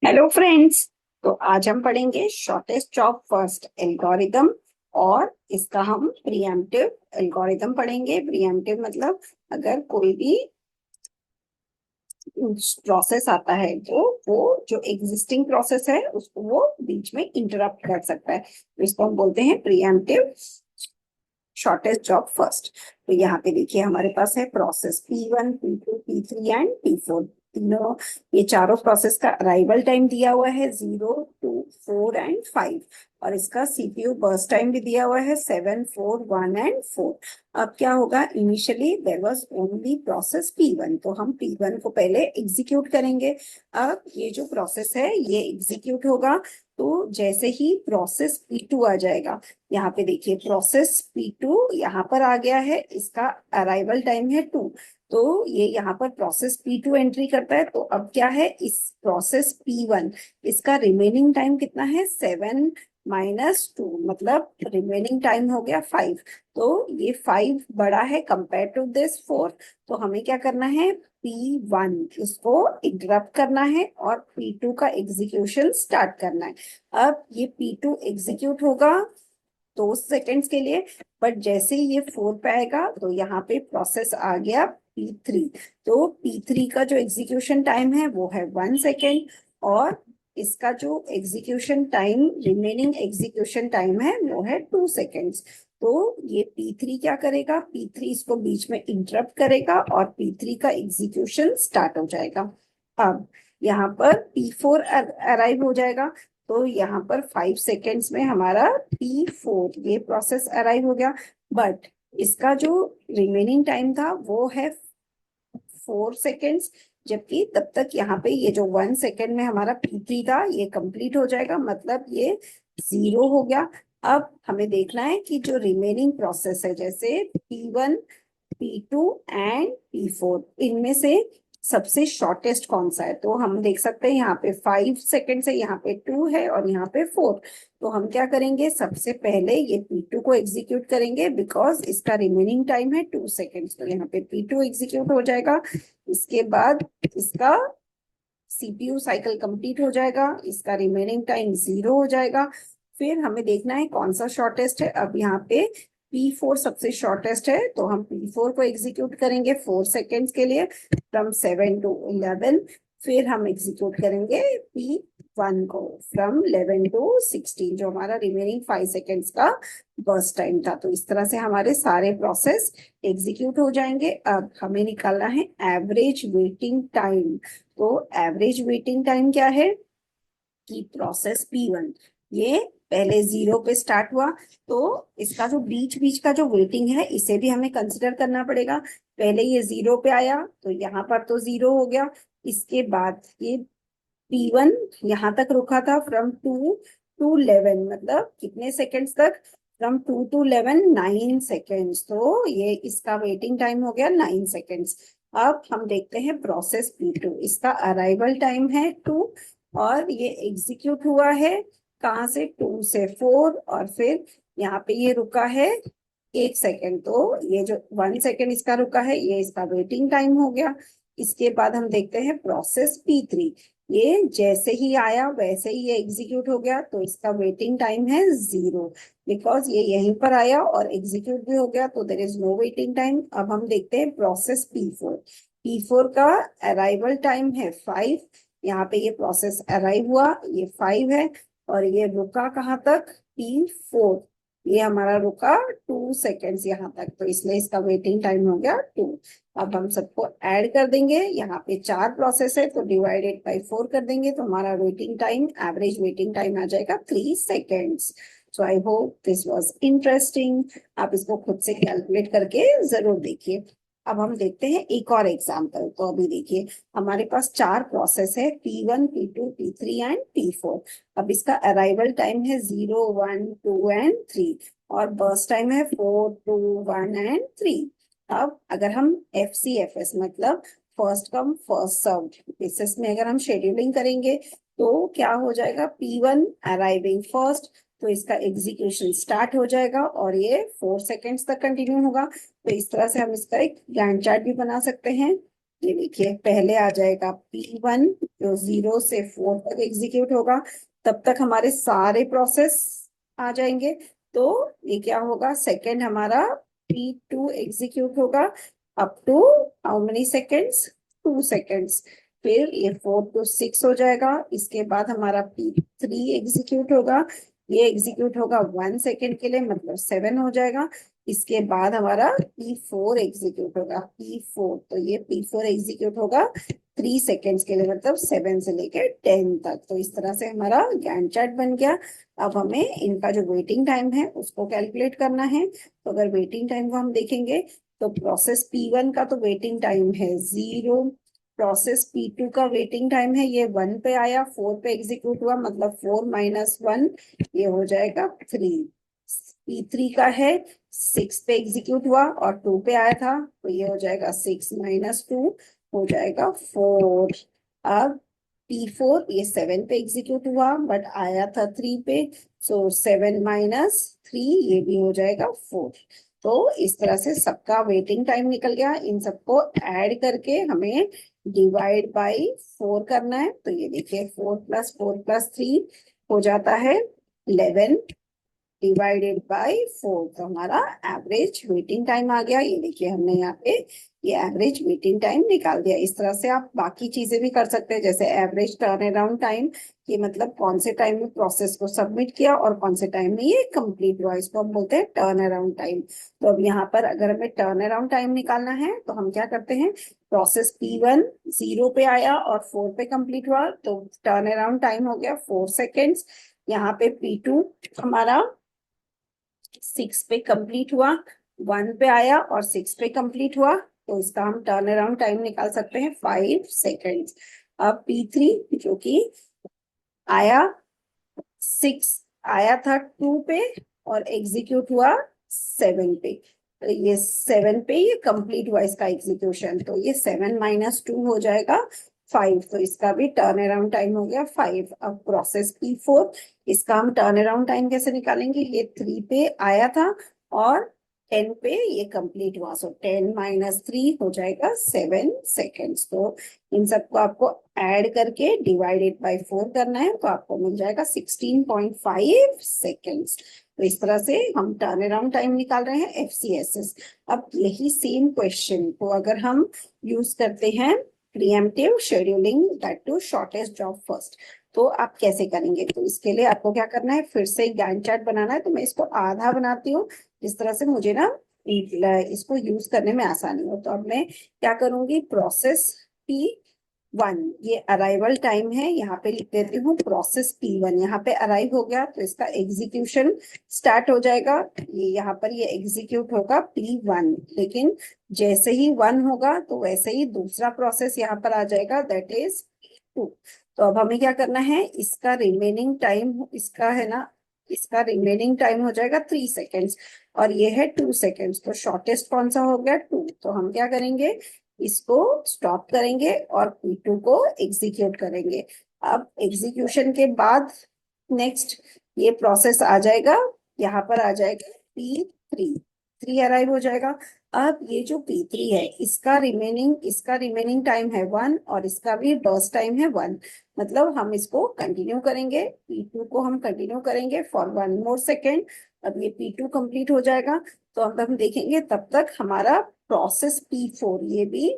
Hello friends. तो आज हम पढ़ेंगे शॉर्टेस्ट जॉब फर्स्ट एल्गोरिदम और इसका हम प्रीएम्प्टिव एल्गोरिदम पढ़ेंगे। प्रीएम्प्टिव मतलब अगर कोई भी प्रोसेस आता है तो वो जो एग्जिस्टिंग प्रोसेस है उसको वो बीच में इंटरप्ट कर सकता है, तो इसको हम बोलते हैं प्रीएम्प्टिव शॉर्टेस्ट जॉब फर्स्ट। तो यहाँ पे देखिए हमारे पास है process P1, P2, P3 and P4। तीनों ये चारों प्रोसेस का अराइवल टाइम दिया हुआ है 0, 2, 4 एंड 5, और इसका सीपीयू बर्स्ट टाइम भी दिया हुआ है 7, 4, 1 एंड 4। अब क्या होगा, initially there was only process P1, तो हम P1 को पहले एग्जीक्यूट करेंगे। अब ये जो प्रोसेस है ये एग्जीक्यूट होगा, तो जैसे ही प्रोसेस P2 आ जाएगा, यहाँ पे देखिए प्रोसेस P2 यहाँ पर आ गया है, इसका अराइवल टाइम है 2, तो ये यहाँ पर प्रोसेस P2 एंट्री करता है। तो अब क्या है, इस प्रोसेस P1 इसका रिमेनिंग टाइम कितना है, 7 - 2, मतलब रिमेनिंग टाइम हो गया 5। तो ये 5 बड़ा है कंपेयर टू दिस 4, तो हमें क्या करना है, P1 इसको इंटरप्ट करना है और P2 का एग्जीक्यूशन स्टार्ट करना है। अब ये P2 एग्जीक्यूट होगा 2 सेकेंड्स के लिए, बट जैसे ही ये 4 पे आएगा तो यहाँ पे प्रोसेस आ गया P3। तो P3 का जो एग्जीक्यूशन टाइम है वो है 1 सेकेंड, और इसका जो execution time remaining execution time है वो है 2 सेकेंड्स। तो ये P3 क्या करेगा, P3 इसको बीच में इंटरप्ट करेगा और P3 का एग्जीक्यूशन स्टार्ट हो जाएगा। अब यहाँ पर P4 अराइव हो जाएगा, तो यहाँ पर 5 सेकेंड्स में हमारा P4 ये प्रोसेस अराइव हो गया, बट इसका जो रिमेनिंग टाइम था वो है 4 सेकेंड्स, जबकि तब तक यहाँ पे ये जो 1 सेकेंड में हमारा P3 था ये कंप्लीट हो जाएगा, मतलब ये 0 हो गया। अब हमें देखना है कि जो रिमेनिंग प्रोसेस है, जैसे P1, P2 एंड P4, इनमें से सबसे शॉर्टेस्ट कौन सा है। तो हम देख सकते हैं यहाँ पे 5 सेकेंड है, यहाँ पे 2 है और यहाँ पे 4। तो हम क्या करेंगे, सबसे पहले ये P2 को एग्जीक्यूट करेंगे बिकॉज इसका रिमेनिंग टाइम है 2 सेकेंड्स, तो यहाँ पे P2 एग्जीक्यूट हो जाएगा। इसके बाद इसका सीपीयू साइकिल कंप्लीट हो जाएगा, इसका रिमेनिंग टाइम 0 हो जाएगा। फिर हमें देखना है कौन सा शॉर्टेस्ट है। अब यहाँ पे P4 सबसे शॉर्टेस्ट है, तो हम P4 को एग्जीक्यूट करेंगे 4 सेकेंड्स के लिए, फ्रॉम 7 to 11। फिर हम एग्जीक्यूट करेंगे P1 को फ्रॉम 11 to 16, जो हमारा रिमेनिंग 5 सेकेंड्स का बर्स्ट टाइम था। तो इस तरह से हमारे सारे प्रोसेस एग्जीक्यूट हो जाएंगे। अब हमें निकालना है एवरेज वेटिंग टाइम। तो एवरेज वेटिंग टाइम क्या है कि प्रोसेस P1 ये पहले 0 पे स्टार्ट हुआ, तो इसका जो बीच बीच का जो वेटिंग है इसे भी हमें कंसिडर करना पड़ेगा। पहले ये 0 पे आया तो यहाँ पर तो 0 हो गया। इसके बाद ये P1 यहाँ तक रुका था फ्रॉम 2 to 11, मतलब कितने सेकेंड्स तक, फ्रॉम 2 to 11 9 सेकेंड्स, तो ये इसका वेटिंग टाइम हो गया 9 सेकेंड्स। अब हम देखते हैं प्रोसेस P2, इसका अराइवल टाइम है 2, और ये एग्जीक्यूट हुआ है कहाँ से, 2 से 4, और फिर यहाँ पे ये रुका है 1 सेकेंड, तो ये जो 1 सेकेंड इसका रुका है ये इसका वेटिंग टाइम हो गया। इसके बाद हम देखते हैं प्रोसेस P3, ये जैसे ही आया वैसे ही ये एग्जीक्यूट हो गया, तो इसका वेटिंग टाइम है 0, बिकॉज ये यहीं पर आया और एग्जीक्यूट भी हो गया, तो there is no waiting time. अब हम देखते हैं प्रोसेस P4, P4 का अराइवल टाइम है 5। यहाँ पे ये प्रोसेस अराइव हुआ, ये 5 है, और ये रुका कहाँ तक, P4, ये हमारा रुका 2 सेकेंड्स यहाँ तक, तो इसलिए इसका वेटिंग टाइम हो गया 2। अब हम सबको ऐड कर देंगे, यहाँ पे 4 प्रोसेस है तो डिवाइडेड बाई 4 कर देंगे, तो हमारा waiting time, average waiting time आ जाएगा 3 seconds. So I hope this was interesting. आप इसको खुद से कैलकुलेट करके जरूर देखिए। अब हम देखते हैं एक और एग्जाम्पल। तो अभी देखिए हमारे पास 4 प्रोसेस है, P1, P2, P3 and P4। अब इसका अराइवल टाइम है 0, 1, 2 एंड 3, और बर्स्ट टाइम है 4, 2, 1 एंड 3। अब अगर हम FCFS मतलब first come first served basis में अगर हम शेड्यूलिंग करेंगे, तो क्या हो जाएगा, P1 अराइविंग फर्स्ट, तो इसका एग्जीक्यूशन स्टार्ट हो जाएगा और ये 4 सेकेंड्स तक कंटिन्यू होगा। तो इस तरह से हम इसका एक गैंट चार्ट भी बना सकते हैं। ये देखिए पहले आ जाएगा P1 जो 0 से 4 तक एग्जीक्यूट होगा, तब तक हमारे सारे प्रोसेस आ जाएंगे। तो ये क्या होगा, सेकंड हमारा P2 एग्जीक्यूट होगा up to how many seconds, 2 seconds. फिर ये 4 to 6 हो जाएगा, इसके बाद हमारा P3 एग्जीक्यूट होगा, ये एग्जीक्यूट होगा 1 सेकेंड के लिए, मतलब 7 हो जाएगा। इसके बाद हमारा P4 एग्जीक्यूट होगा, P4, तो ये P4 एग्जीक्यूट होगा 3 सेकेंड्स के लिए, मतलब 7 से लेकर 10 तक। तो इस तरह से हमारा गैंट चार्ट बन गया। अब हमें इनका जो वेटिंग टाइम है उसको कैलकुलेट करना है। तो अगर वेटिंग टाइम को हम देखेंगे तो प्रोसेस P1 का तो वेटिंग टाइम है 0, प्रोसेस P2 का वेटिंग टाइम है, ये 1 पे आया, 4 पे एग्जीक्यूट हुआ, मतलब 4 - 1, ये हो जाएगा 3। P3 का है 6 पे एग्जीक्यूट हुआ और 2 पे आया था, तो ये हो जाएगा 6 - 2 हो जाएगा 4। अब P4 ये 7 पे एग्जीक्यूट हुआ बट आया था 3 पे, सो 7 - 3 ये भी हो जाएगा 4। तो इस तरह से सबका वेटिंग टाइम निकल गया। इन सबको ऐड करके हमें डिवाइड बाई 4 करना है। तो ये देखिए 4 + 4 + 3 हो जाता है 11 डिवाइडेड बाय 4। तो हमारा एवरेज वेटिंग टाइम आ गया। ये देखिए हमने यहाँ पे ये एवरेज वेटिंग टाइम निकाल दिया। इस तरह से आप बाकी चीजें भी कर सकते हैं, जैसे एवरेज टर्न अराउंड टाइम, कि मतलब कौन से टाइम में प्रोसेस को सबमिट किया और कौन से टाइम में ये कंप्लीट हुआ, इसको हम बोलते हैं टर्न अराउंड टाइम। तो अब यहाँ पर अगर हमें टर्न अराउंड टाइम निकालना है तो हम क्या करते हैं, प्रोसेस P1 0 पे आया और 4 पे कंप्लीट हुआ, तो टर्न अराउंड टाइम हो गया 4 सेकेंड्स। यहाँ पे P2 हमारा 6 पे कंप्लीट हुआ, 1 पे आया और 6 पे कंप्लीट हुआ, तो इसका हम टर्न अराउंड टाइम निकाल सकते हैं 5 सेकेंड्स। अब P3 जो कि आया 6, आया था 2 पे और एग्जीक्यूट हुआ 7 पे, तो ये 7 पे ये कंप्लीट हुआ इसका एग्जीक्यूशन, तो ये 7 - 2 हो जाएगा 5। तो इसका भी टर्न अराउंड टाइम हो गया 5। अब प्रोसेस P4, इसका हम टर्न अराउंड टाइम कैसे निकालेंगे, ये 3 पे आया था और 10 पे ये कंप्लीट हुआ, सो 10 - 3 हो जाएगा 7 सेकेंड्स। तो इन सबको आपको ऐड करके डिवाइडेड बाय 4 करना है, तो आपको मिल जाएगा 16.5 सेकेंड्स। तो इस तरह से हम टर्न अराउंड टाइम निकाल रहे हैं FCSS। अब यही सेम क्वेश्चन को अगर हम यूज करते हैं preemptive scheduling, that to shortest job first, तो आप कैसे करेंगे। तो इसके लिए आपको क्या करना है, फिर से गैंट चार्ट बनाना है। तो मैं इसको आधा बनाती हूँ जिस तरह से मुझे ना इसको यूज करने में आसानी हो। तो अब मैं क्या करूंगी, प्रोसेस P1 ये अराइवल टाइम है, यहाँ पे लिख देती हूँ प्रोसेस P1, यहाँ पे अराइव हो गया तो इसका एग्जीक्यूशन स्टार्ट हो जाएगा। ये यहाँ पर ये एग्जीक्यूट होगा P1, लेकिन जैसे ही 1 होगा तो वैसे ही दूसरा प्रोसेस यहाँ पर आ जाएगा, दैट इज P2। तो अब हमें क्या करना है, इसका रिमेनिंग टाइम, इसका है ना, इसका रिमेनिंग टाइम हो जाएगा 3 सेकेंड्स और ये है 2 सेकेंड्स, तो शॉर्टेस्ट कौन सा हो गया 2। तो हम क्या करेंगे, इसको स्टॉप करेंगे और P2 को एग्जीक्यूट करेंगे। अब एग्जीक्यूशन के बाद नेक्स्ट ये प्रोसेस आ जाएगा, यहाँ पर आ जाएगा P3, 3 अराइव हो जाएगा। अब ये जो P3 है इसका रिमेनिंग टाइम है 1 और इसका भी बर्स्ट टाइम है 1, मतलब हम इसको कंटिन्यू करेंगे, P2 को हम कंटिन्यू करेंगे फॉर 1 more सेकेंड। अब ये P2 कंप्लीट हो जाएगा तो अब हम देखेंगे तब तक हमारा प्रोसेस P4 ये भी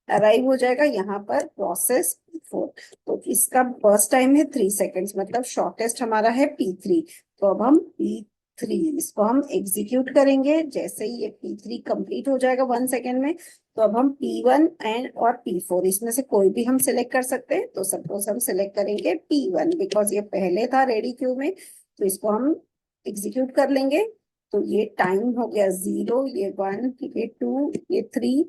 अराइव हो जाएगा यहाँ पर, प्रोसेस P4। तो इसका फर्स्ट टाइम है 3 सेकेंड्स, मतलब शॉर्टेस्ट हमारा है P3। तो अब हम P3 इसको हम एग्जीक्यूट करेंगे, जैसे ही ये P3 कंप्लीट हो जाएगा 1 सेकेंड में, तो अब हम P1 एंड और P4 इसमें से कोई भी हम सिलेक्ट कर सकते हैं। तो सपोज हम सिलेक्ट करेंगे P1 बिकॉज ये पहले था रेडी क्यू में, तो इसको हम एग्जीक्यूट कर लेंगे। तो ये टाइम हो गया 0, ये 1, ये 2, ये 3,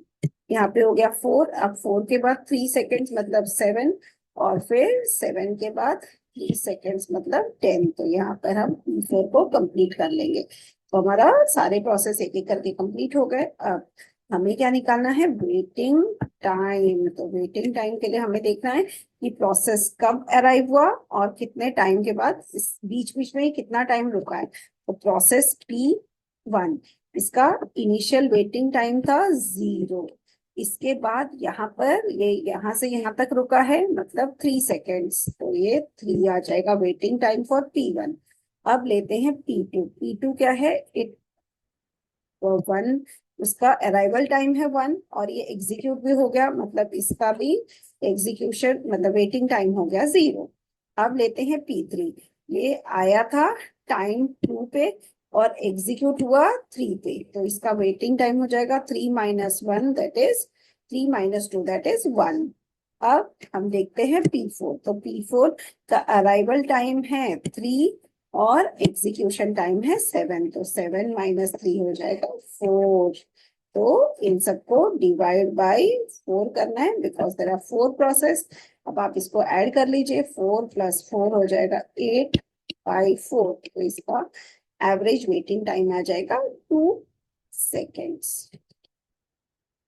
यहाँ पे हो गया 4। अब 4 के बाद 3 सेकेंड्स मतलब 7 और फिर 7 के बाद 3 सेकेंड्स मतलब 10। तो यहाँ पर हम P4 को कंप्लीट कर लेंगे। तो हमारा सारे प्रोसेस एक एक करके कंप्लीट हो गए। अब हमें क्या निकालना है, वेटिंग टाइम। तो वेटिंग टाइम के लिए हमें देखना है कि प्रोसेस कब अराइव हुआ और कितने टाइम के बाद, इस बीच बीच में कितना टाइम रुका है। तो प्रोसेस P1 इसका इनिशियल वेटिंग टाइम था 0, इसके बाद यहाँ पर ये यहाँ से यहाँ तक रुका है, मतलब 3 सेकेंड्स, तो ये 3 आ जाएगा वेटिंग टाइम फॉर P1। अब लेते हैं P2। P2 क्या है, इट 1, उसका अराइवल टाइम है 1 और ये एग्जीक्यूट भी हो गया, मतलब इसका भी एग्जीक्यूशन मतलब वेटिंग टाइम हो गया 0। अब लेते हैं P3। ये आया था टाइम 2 पे और एग्जीक्यूट हुआ 3 पे, तो इसका वेटिंग टाइम हो जाएगा 3 - 1 दैट इज 3 - 2 दैट इज 1। अब हम देखते हैं P4। तो P4 का अराइवल टाइम है 3 और एग्जीक्यूशन टाइम है 7, तो 7 - 3 हो जाएगा 4। तो इन सबको डिवाइड बाय 4 करना है बिकॉज देयर आर 4 प्रोसेस। अब आप इसको ऐड कर लीजिए, 4 + 4 हो जाएगा 8/4, तो इसका एवरेज वेटिंग टाइम आ जाएगा 2 seconds.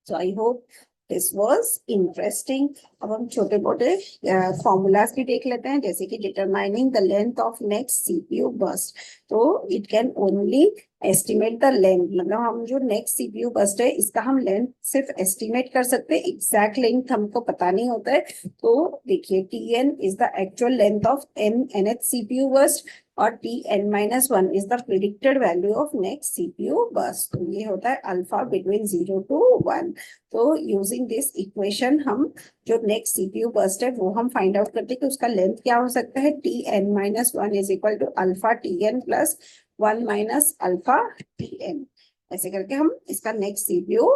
So I hope this was interesting. अब हम छोटे मोटे फॉर्मूलाज भी देख लेते हैं, जैसे कि determining the length of next CPU burst. तो it can only estimate the length, मतलब हम जो नेक्स्ट सीपीयू बर्स्ट है इसका हम लेंथ सिर्फ एस्टिमेट कर सकते हैं, एग्जैक्ट लेंथ हमको पता नहीं होता है। तो देखिए Tn is the actual length of nth CPU burst और Tn-1 is the predicted value of next CPU burst. तो ये होता है अल्फा बिटवीन 0 to 1। तो यूजिंग दिस इक्वेशन हम जो नेक्स्ट सीपीयू बर्स्ट है वो हम फाइंड आउट करते हैं कि उसका लेंथ क्या हो सकता है। Tn-1 is equal to alpha Tn plus 1 minus alpha Tn। ऐसे करके हम इसका नेक्स्ट सीपीयू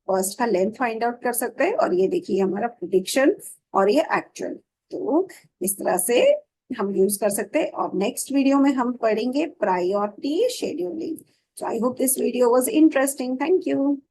बर्स्ट का लेंथ फाइंड आउट कर सकते हैं। और ये देखिए हमारा प्रिडिक्शन और ये एक्चुअल, तो इस तरह से हम यूज कर सकते हैं। और नेक्स्ट वीडियो में हम पढ़ेंगे priority scheduling. So I hope this video was interesting. Thank you.